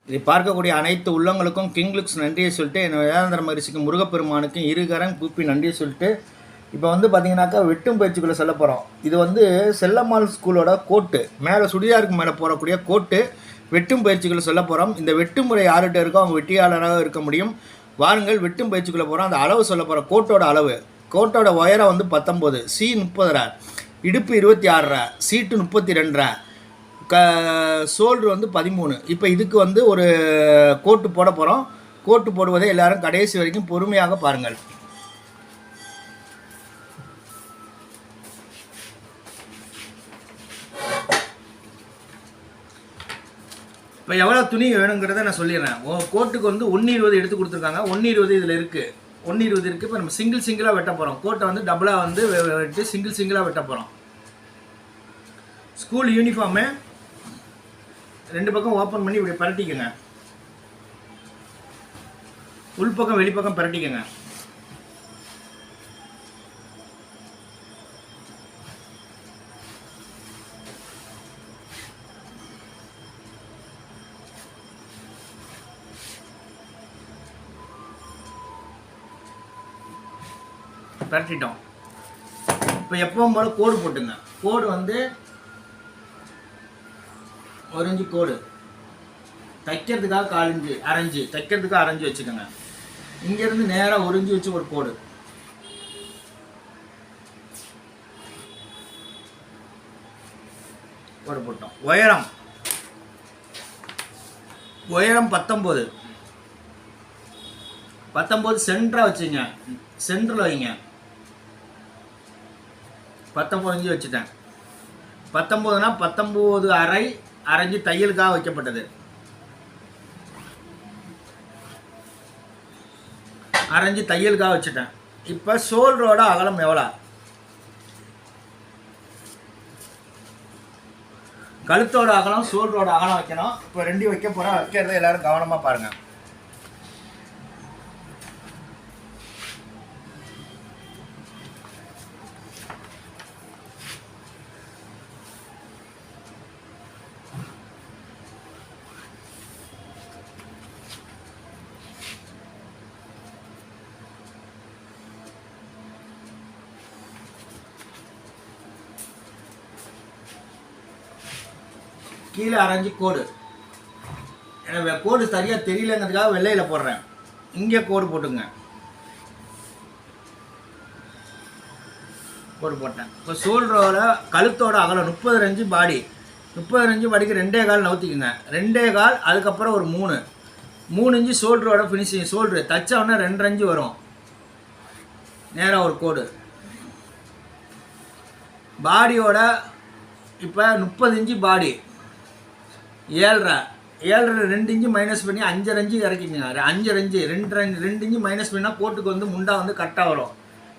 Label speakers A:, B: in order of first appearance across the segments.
A: இதை பார்க்கக்கூடிய அனைத்து உள்ளங்களுக்கும் கிங்லுக்ஸ் நன்றியை சொல்லிட்டு என் வேதாந்திர மகிழ்ச்சிக்கு முருகப்பெருமானுக்கும் இருகரம் கூப்பி நன்றியை சொல்லிட்டு இப்போ வந்து பார்த்தீங்கன்னாக்கா வெட்டும் பயிற்சிக்குள்ளே சொல்ல போகிறோம். இது வந்து செல்லம்மாள் ஸ்கூலோட கோட்டு, மேலே சுடிதாருக்கு மேலே போடக்கூடிய கோட்டு வெட்டும் பயிற்சிக்குள்ளே சொல்ல போகிறோம். இந்த வெட்டும் முறை யார்கிட்ட இருக்கோ அவங்க வெட்டியாளராக இருக்க முடியும். வாருங்கள், வெட்டும் பயிற்சிக்குள்ளே போகிறோம். அந்த அளவு சொல்ல போகிறோம். கோட்டோட அளவு, கோட்டோட உயரம் வந்து 19, சி 30, இடுப்பு 26, சீட்டு 32, ஷோல்டர் வந்து 13. இப்போ இதுக்கு வந்து ஒரு கோட்டு போட போகிறோம். கோட்டு போடுவதை எல்லாரும் கடைசி வரைக்கும் பொறுமையாக பாருங்கள். இப்போ எவ்வளோ துணி வேணுங்கிறத நான் சொல்லிடுறேன். கோட்டுக்கு வந்து 1.20 எடுத்து கொடுத்துருக்காங்க. 1.20 இதில் இருக்குது, 1.20 இருக்குது. இப்போ நம்ம சிங்கிளாக வெட்ட போகிறோம். கோட்டை வந்து டபுளாக வந்து வெட்டி சிங்கிளாக வெட்ட போகிறோம். ஸ்கூல் யூனிஃபார்மு 2 பக்கம் ஓப்பன் பண்ணி இப்படி பரட்டிக்கங்க. உள்பக்கம் வெளிப்பக்கம் பரட்டிக்கங்க. பரட்டிட்டோம். இப்போ எப்பவும் போல கோடு போட்டுங்க. கோடு வந்து 1 இன்ச்சு கோடு, தைக்கிறதுக்காக 4 இன்ச்சு, அரைஞ்சு தைக்கிறதுக்காக அரைஞ்சு வச்சுக்கோங்க. இங்கேருந்து நேராக 1 இன்ச்சு வச்சு ஒரு கோடு. கோடு போட்டோம். உயரம் 19 சென்டராக வச்சுங்க. சென்டரில் வைங்க. 19 இன்ச்சு வச்சுட்டேன். 19னா 19 அரை அரைஞ்சு தையலுக்காக வைக்கப்பட்டது. அரைஞ்சு தையலுக்காக வச்சுட்டேன். இப்போ ஷோல்டரோட அகலம் எவ்வளோ, கழுத்தோட அகலம் ஷோல்டரோட அகலம் வைக்கணும். இப்போ 2 வைக்க போகிறோம். வைக்கிறத எல்லாரும் கவனமாக பாருங்கள். கீழே அரைஞ்சி கோடு, எனக்கு கோடு சரியாக தெரியலங்கிறதுக்காக வெள்ளையில் போடுறேன். இங்கே கோடு போட்டுங்க. கோடு போட்டேன். இப்போ ஷோல்டரோட கழுத்தோட அகலம் 30 பாடி, 30 பாடிக்கு 2.25 நவுத்திக்குங்க. 2.25, அதுக்கப்புறம் ஒரு 3 இன்ச்சு ஷோல்டரோட ஃபினிஷிங். ஷோல்டரு தச்சோடனே 2.5 வரும். நேராக ஒரு கோடு. பாடியோட இப்போ 30 இன்ச்சு பாடி, 7.5 2 இன்ச்சு மைனஸ் பண்ணி 5.5 இன்ச்சு இறக்கிங்க. 5.5 2 இன்ச்சு மைனஸ் பண்ணால் கோட்டுக்கு வந்து முண்டா வந்து கரெக்டாக வரும்.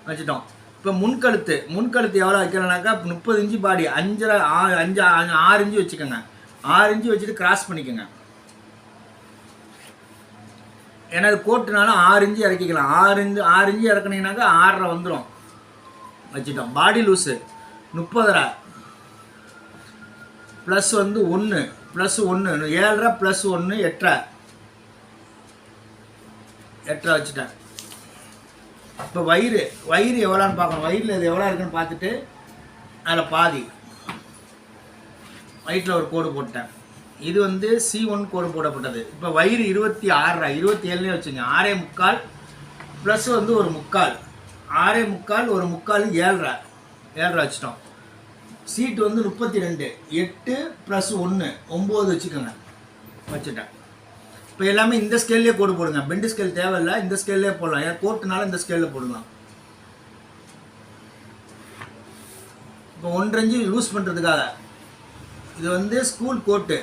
A: வச்சுட்டோம். இப்போ முன்கழுத்து எவ்வளோ வைக்கிறனாக்கா 30 இன்ச்சு பாடி, 6 இன்ச்சு வச்சுக்கோங்க. 6 இன்ச்சு வச்சுட்டு கிராஸ் பண்ணிக்கோங்க. ஏன்னா அது கோட்டுனால 6 இன்ச்சு இறக்கிக்கலாம். 6 இன்ச்சு இறக்குனீங்கனாக்கா 6.5 வந்துடும். வச்சுட்டோம். பாடி லூஸு 30 ப்ளஸ் வந்து 1 +1 7.5 + 1 8.5 வச்சுட்டேன். இப்போ வயிறு எவ்வளோன்னு பார்க்கணும். வயிறில் இது எவ்வளோ இருக்குன்னு பார்த்துட்டு அதில் பாதி வயிற்றில் ஒரு கோடு போட்டேன். இது வந்து C1 கோடு போடப்பட்டது. இப்போ வயிறு 26, 27 வச்சுங்க. 6.25 ப்ளஸ் வந்து ஒரு 3/4, 6.25 ஒரு 3/4 7.5 வச்சுட்டோம். சீட்டு வந்து 32, 8 + 1 9 வச்சுக்கோங்க. வச்சுட்டேன். இப்போ எல்லாமே இந்த ஸ்கேல்லே கோடு போடுங்க. பெண்டு ஸ்கேல் தேவையில்லை, இந்த ஸ்கேல்லே போடலாம். ஏன் கோட்டுனால இந்த ஸ்கேலில் போடலாம். இப்போ 1.5 இன்ச்சு லூஸ் பண்ணுறதுக்காக இது வந்து ஸ்கூல் கோட்டு.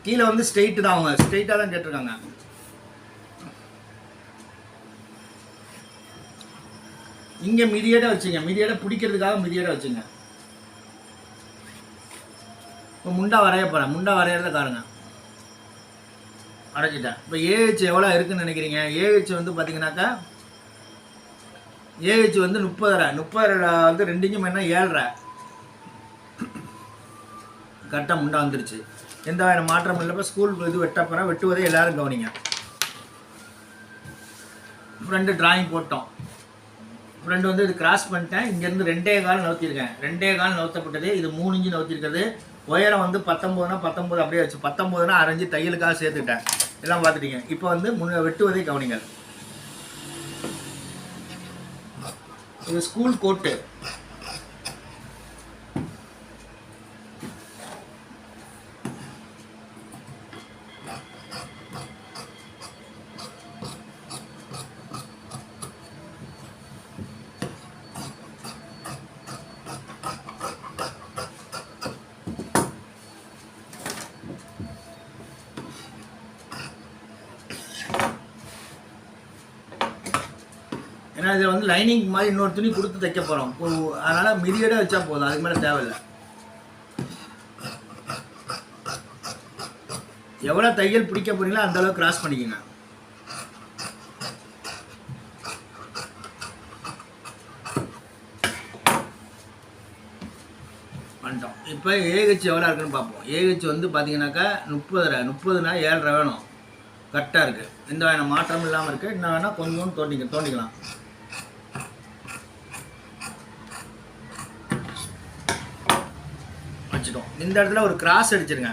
A: கீழே வந்து ஸ்ட்ரெயிட்டு தான், அவங்க ஸ்ட்ரெயிட்டாக தான் கேட்டிருக்காங்க. இங்கே மிதியடை வச்சுங்க. மிதியடை பிடிக்கிறதுக்காக மிதியடை வச்சுங்க. இப்போ முண்டா வரைய போகிறேன். முண்டா வரைகிறத காருங்க. அரைச்சிட்டேன். இப்போ ஏஹெச் எவ்வளோ இருக்குதுன்னு நினைக்கிறீங்க? ஏஹெச் வந்து பார்த்தீங்கன்னாக்கா ஏஹெச் வந்து 30 வந்து 2 இன்ச்சு மணி 7.5 கரெக்டாக முண்டா வந்துருச்சு. எந்த வகையான மாற்றம் இல்லை. இப்போ ஸ்கூல் இது வெட்டப்போகிறோம். வெட்டுவதை எல்லோரும் கவனிங்க. ஃப்ரெண்டு டிராயிங் போட்டோம். ஃப்ரெண்டு வந்து இது கிராஸ் பண்ணிட்டேன். இங்கேருந்து 2.25 நவுத்திருக்கேன். 2.25 நவுத்தப்பட்டது. இது 3 இன்ச்சு நவுத்திருக்கிறது. உயரம் வந்து 19னா 19 அப்படியே வச்சு 19னா அரைஞ்சி தையலுக்காக சேர்த்துட்டேன். எல்லாம் பார்த்துட்டீங்க. இப்போ வந்து வெட்டுவதை கவனிங்கள். இது ஸ்கூல் கோட்டு. ஏன்னா இதில் வந்து லைனிங் மாதிரி இன்னொரு துணி கொடுத்து தைக்க போகிறோம். அதனால் மிதியடாக வச்சா போதும், அதுக்கு மேலே தேவையில்லை. எவ்வளோ தையல் பிடிக்க போகிறீங்களோ அந்தளவுக்கு கிராஸ் பண்ணிக்கோங்க. பண்ணிட்டோம். இப்போ ஏஹெச் எவ்வளோ இருக்குன்னு பார்ப்போம். ஏஹெச் வந்து பார்த்தீங்கன்னாக்கா 30னா 7.5 வேணும். கரெக்டாக இருக்குது. எந்த வகையான மாற்றமும் இல்லாமல் இருக்குது. என்ன வேணால் கொஞ்சம் தோண்டிக்கலாம். வச்சுட்டோம். இந்த இடத்துல ஒரு கிராஸ் அடிச்சிருங்க.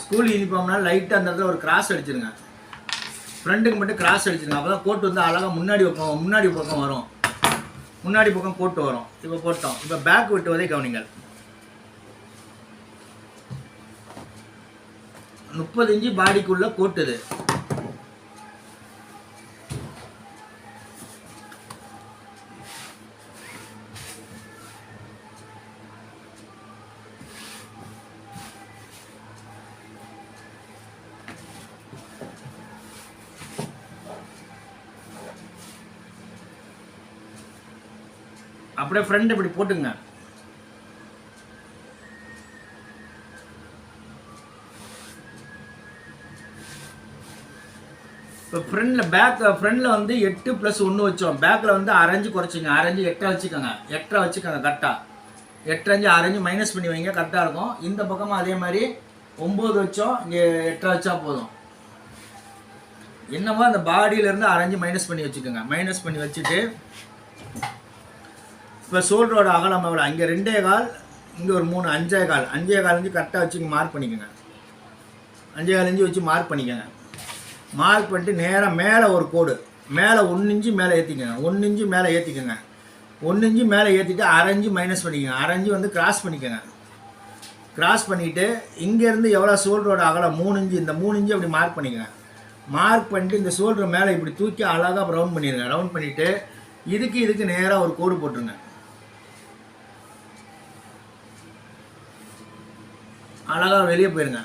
A: ஸ்கூல் யூனிஃபார்ம்னால லைட்டாக அந்த இடத்துல ஒரு கிராஸ் அடிச்சிருங்க. ஃப்ரண்ட்டுக்கு மட்டும் கிராஸ் அடிச்சிருங்க. அப்போ தான் கோட்டு வந்து அழகாக முன்னாடி பக்கம் வரும். முன்னாடி பக்கம் கோட்டு வரும். இப்போ போட்டோம். இப்போ பேக் வெட்டுவதை கவனிங்கள். 30 இன்ச்சு பாடிக்குள்ள கோட்டுது. அப்படியே ஃப்ரண்ட் இப்படி போட்டுங்க. இப்போ ஃப்ரண்டில் வந்து 8+1 வச்சோம். பேக்கில் வந்து அரைஞ்சு குறைச்சிங்க. அரைஞ்சு 8 வச்சுக்கோங்க. 8 வச்சுக்கோங்க கரெக்டாக. 8 அரைஞ்சு மைனஸ் பண்ணி வைங்க, கரெக்டாக இருக்கும். இந்த பக்கமும் அதே மாதிரி 9 வச்சோம். இங்கே 8 வச்சா போதும். என்னமோ அந்த பாடியிலேருந்து அரைஞ்சு மைனஸ் பண்ணி வச்சுக்கோங்க. மைனஸ் பண்ணி வச்சுட்டு இப்போ ஷோல்டரோட அகலம் எவ்வளோ? இங்கே 2.25, இங்கே ஒரு 3, 5.25. 5.25 இன்ச்சு கரெக்டாக வச்சு மார்க் பண்ணிக்கோங்க. 5.25 இன்ச்சு வச்சு மார்க் பண்ணிக்கோங்க. மார்க் பண்ணிட்டு நேராக மேலே ஒரு கோடு, மேலே 1 இன்ச்சு மேலே ஏற்றிக்கோங்க. 1 இன்ச்சு மேலே ஏற்றிக்கோங்க. 1 இன்ச்சு மேலே ஏற்றிட்டு அரைஞ்சு மைனஸ் பண்ணிக்கோங்க. அரைஞ்சு வந்து கிராஸ் பண்ணிக்கோங்க. கிராஸ் பண்ணிவிட்டு இங்கேருந்து எவ்வளோ ஷோல்டரோட அகலம் 3 இன்ச்சு, இந்த 3 இன்ச்சு அப்படி மார்க் பண்ணிக்கோங்க. மார்க் பண்ணிட்டு இந்த ஷோல்டர் மேலே இப்படி தூக்கி அழகாக ரவுண்ட் பண்ணிடுங்க. ரவுண்ட் பண்ணிவிட்டு இதுக்கு நேராக ஒரு கோடு போட்டுருங்க. அழகாக வெளியே போயிருங்க.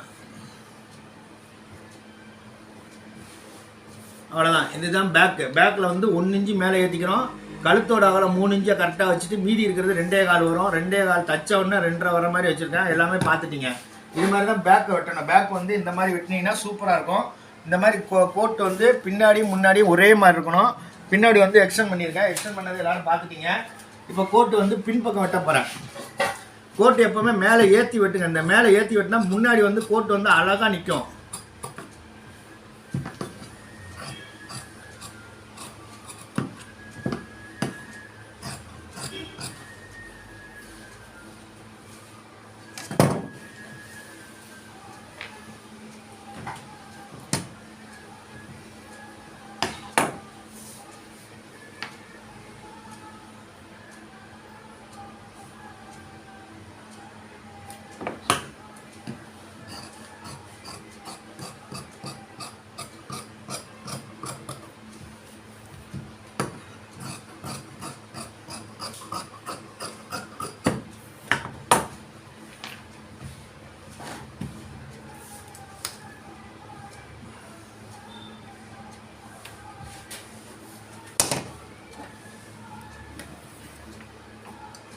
A: அவ்வளோதான். இதுதான் பேக்கில் வந்து 1 இன்ச்சு மேலே ஏற்றிக்கிறோம். கழுத்தோட அகலம் 3 இன்ச்சை கரெக்டாக வச்சுட்டு மீதி இருக்கிறது 2.25 வரும். 2.25 தச்ச உடனே 2.5 வர மாதிரி வச்சுருக்கேன். எல்லாமே பார்த்துட்டீங்க. இது மாதிரி தான் பேக் வெட்டணும். பேக் வந்து இந்த மாதிரி வெட்டினீங்கன்னா சூப்பராக இருக்கும். இந்த மாதிரி கோட்டு வந்து பின்னாடி முன்னாடி ஒரே மாதிரி இருக்கணும். பின்னாடி வந்து எக்ஸ்டெண்ட் பண்ணியிருக்கேன். எக்ஸ்டெண்ட் பண்ணது எல்லோரும் பார்த்துட்டீங்க. இப்போ கோட்டு வந்து பின்பக்கம் வெட்ட போகிறேன். கோட்டு எப்போவுமே மேலே ஏற்றி வெட்டுங்க. இந்த மேலே ஏற்றி வெட்டினா முன்னாடி வந்து கோட்டு வந்து அழகாக நிற்கும்.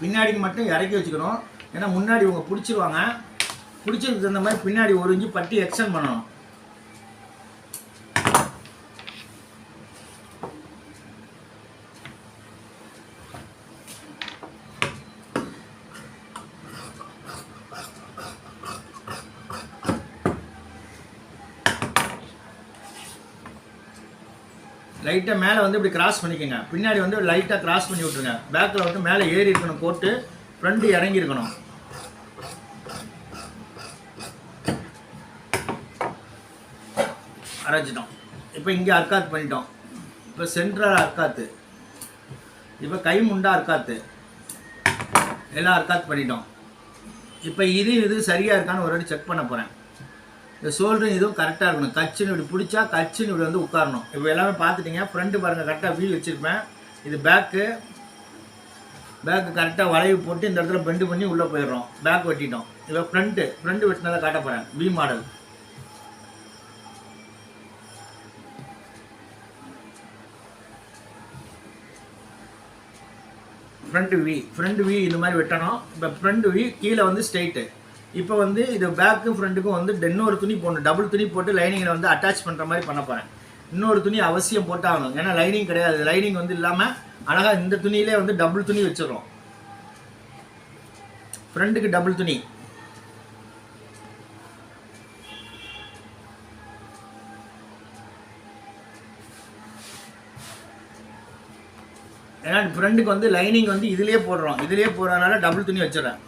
A: பின்னாடிக்கு மட்டும் இறக்கி வச்சுக்கணும். ஏன்னா முன்னாடி இவங்க பிடிச்சிருவாங்க. பிடிச்சதுக்கு தகுந்த மாதிரி பின்னாடி 1 இன்ச்சு பட்டி எக்ஸ்டெண்ட் பண்ணணும். லைட்டாக மேலே வந்து இப்படி கிராஸ் பண்ணிக்கோங்க. பின்னாடி வந்து லைட்டாக கிராஸ் பண்ணி விட்ருங்க. பேக்கில் வந்து மேலே ஏறி இருக்கணும் கோட்டு, ஃப்ரண்ட்டு இறங்கி இருக்கணும். அரைச்சிட்டோம். இப்போ இங்கே அர்க்காத்து பண்ணிட்டோம். இப்போ சென்ட்ரல் அர்க்காத்து, இப்போ கை முண்டா அர்க்காத்து எல்லாம் அர்க்காத்து பண்ணிட்டோம். இப்போ இது சரியாக இருக்கான்னு ஒரு வாட்டி செக் பண்ண போகிறேன். இந்த ஷோல்டரும் இதுவும் கரெக்டாக இருக்கணும். கச்சின்னு இப்படி பிடிச்சா கச்சின்னு இப்படி வந்து உட்காரணும். இப்போ எல்லாமே பார்த்துட்டிங்க. ஃப்ரண்ட்டு பாருங்கள் கரெக்டாக வீல் வச்சுருப்பேன். இது பேக்கு கரெக்டாக வளைவு போட்டு இந்த இடத்துல பெண்டு பண்ணி உள்ளே போயிடுறோம். பேக் வெட்டிட்டோம். இப்போ ஃப்ரண்ட்டு வெட்டினதை காட்ட போகிறேன். V model. ஃப்ரண்ட் வி இந்த மாதிரி வெட்டணும். இப்போ ஃப்ரண்ட் வி கீழே வந்து ஸ்ட்ரெயிட்டு. இப்போ வந்து இது பேக்கும் ஃப்ரண்ட்டுக்கும் வந்து இன்னொரு துணி போடணும். டபுள் துணி போட்டு லைனிங்கில் வந்து அட்டாச் பண்ணுற மாதிரி பண்ண போகிறேன். இன்னொரு துணி அவசியம் போட்டாகணும். ஏன்னா லைனிங் கிடையாது. லைனிங் வந்து இல்லாமல் அழகாக இந்த துணியிலே வந்து டபுள் துணி வச்சிடறோம். ஃப்ரண்ட்டுக்கு டபுள் துணி. ஏன்னா ஃப்ரண்ட்டுக்கு வந்து லைனிங் வந்து இதுலேயே போடுறோம். இதுலேயே போடுறதுனால டபுள் துணி வச்சிடறேன்.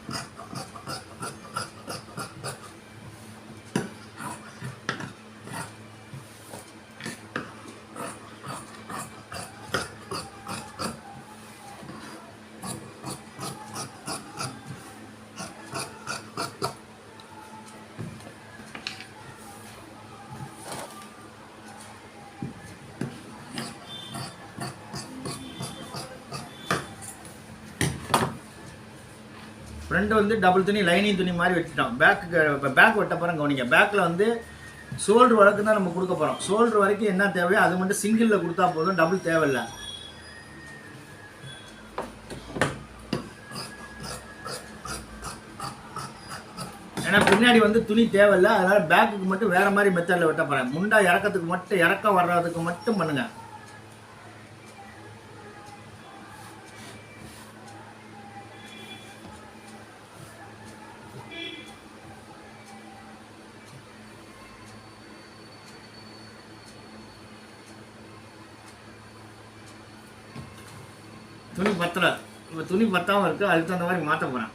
A: ஃப்ரண்ட் வந்து டபுள் துணி லைனிங் துணி மாதிரி வச்சுட்டோம். பேக் வெட்ட போகிறோம். கவனிங்க, பேக்கில் வந்து ஷோல்டர் வரைக்கும் தான் நம்ம கொடுக்க போகிறோம். ஷோல்டர் வரைக்கும் என்ன தேவையோ அது மட்டும் சிங்கிளில் கொடுத்தா போதும், டபுள் தேவையில்லை. ஏன்னா பின்னாடி வந்து துணி தேவையில்லை. அதனால் பேக்குக்கு மட்டும் வேறு மாதிரி மெத்தடில் வெட்ட போகிறேன். முண்டா இறக்கத்துக்கு மட்டும், இறக்கம் வர்றதுக்கு மட்டும் பண்ணுங்கள். துணி பத்தலை. இப்போ துணி பத்தாமல் இருக்குது. அதுக்கு தகுந்த மாதிரி மாற்ற போகிறேன்.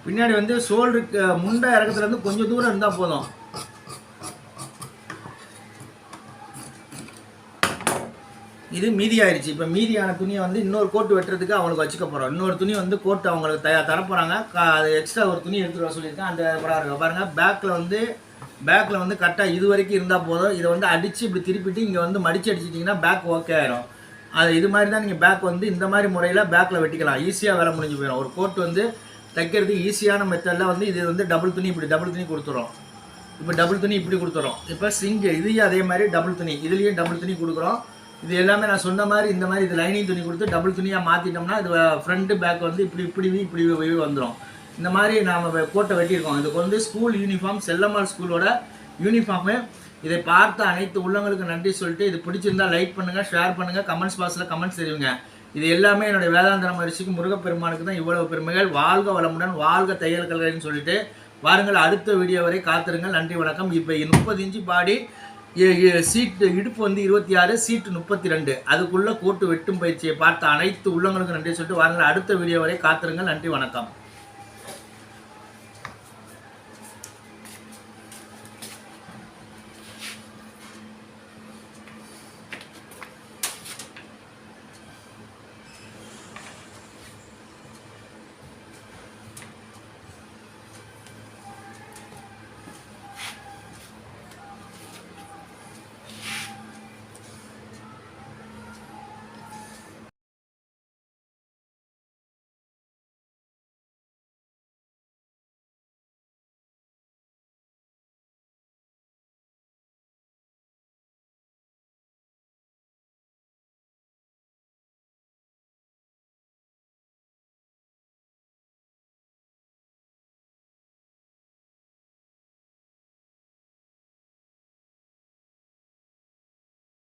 A: பின்னாடி வந்து ஷோல்டருக்கு முண்டை இறக்கத்துலேருந்து கொஞ்சம் தூரம் இருந்தால் போதும். இது மீதி ஆயிடுச்சு. இப்போ மீதியான துணியை வந்து இன்னொரு கோட்டு வெட்டுறதுக்கு அவங்களுக்கு வச்சுக்க போகிறோம். இன்னொரு துணி வந்து கோட்டு அவங்களுக்கு தரப்போகிறாங்க. அது எக்ஸ்ட்ரா ஒரு துணி எடுத்துகிட்டு வர சொல்லியிருக்கேன். அந்த படம் பாருங்கள். பேக்கில் வந்து கரெக்டாக இது வரைக்கும் இருந்தால் போதும். இதை வந்து அடித்து இப்படி திருப்பிட்டு இங்கே வந்து மடித்து அடிச்சிட்டிங்கன்னா பேக் ஓகே ஆயிரும். அது இது மாதிரி தான் நீங்கள் பேக் வந்து இந்த மாதிரி முறையில் பேக்கில் வெட்டிக்கலாம். ஈஸியாக வேலை முடிஞ்சு போயிடும். ஒரு கோட்டு வந்து தைக்கிறது ஈஸியான மெத்தடில் வந்து இது வந்து டபுள் துணி இப்படி டபுள் துணி கொடுத்துறோம். இப்போ டபுள் துணி இப்படி கொடுத்துறோம். இப்போ இதுலேயும் அதே மாதிரி டபுள் துணி, இதுலேயும் டபுள் துணி கொடுக்குறோம். இது எல்லாமே நான் சொன்ன மாதிரி இந்த மாதிரி இது லைனிங் துணி கொடுத்து டபுள் துணியாக மாற்றிட்டோம்னா இது ஃப்ரண்ட்டு பேக் வந்து இப்படி வந்துடும். இந்த மாதிரி நாம் கோட்டை வெட்டியிருக்கோம். இதுக்கு வந்து ஸ்கூல் யூனிஃபார்ம், செல்லம்மாள் ஸ்கூலோட யூனிஃபார்மு. இதை பார்த்த அனைத்து உள்ளவங்களுக்கு நன்றி சொல்லிட்டு, இது பிடிச்சிருந்தால் லைக் பண்ணுங்கள், ஷேர் பண்ணுங்கள், கமெண்ட்ஸ் பாக்ஸில் கமெண்ட்ஸ் தெரிவிங்க. இது எல்லாமே என்னுடைய வேதாந்தரம் அரிசிக்கு முருகப்பெருமானுக்கு தான் இவ்வளவு பெருமைகள். வாழ்க வளமுடன், வாழ்க தையல் கலைன்னு சொல்லிட்டு வாருங்கள். அடுத்த வீடியோ வரை காத்திருங்கள். நன்றி, வணக்கம். இப்போ 30 இன்ச்சு பாடி, சீட்டு இடுப்பு வந்து 26, சீட்டு 32. அதுக்குள்ளே கோட்டு வெட்டும் பயிற்சியை பார்த்த அனைத்து உள்ளவங்களுக்கு நன்றி சொல்லிட்டு வாருங்கள். அடுத்த வீடியோ வரை காத்திருங்கள். நன்றி, வணக்கம்.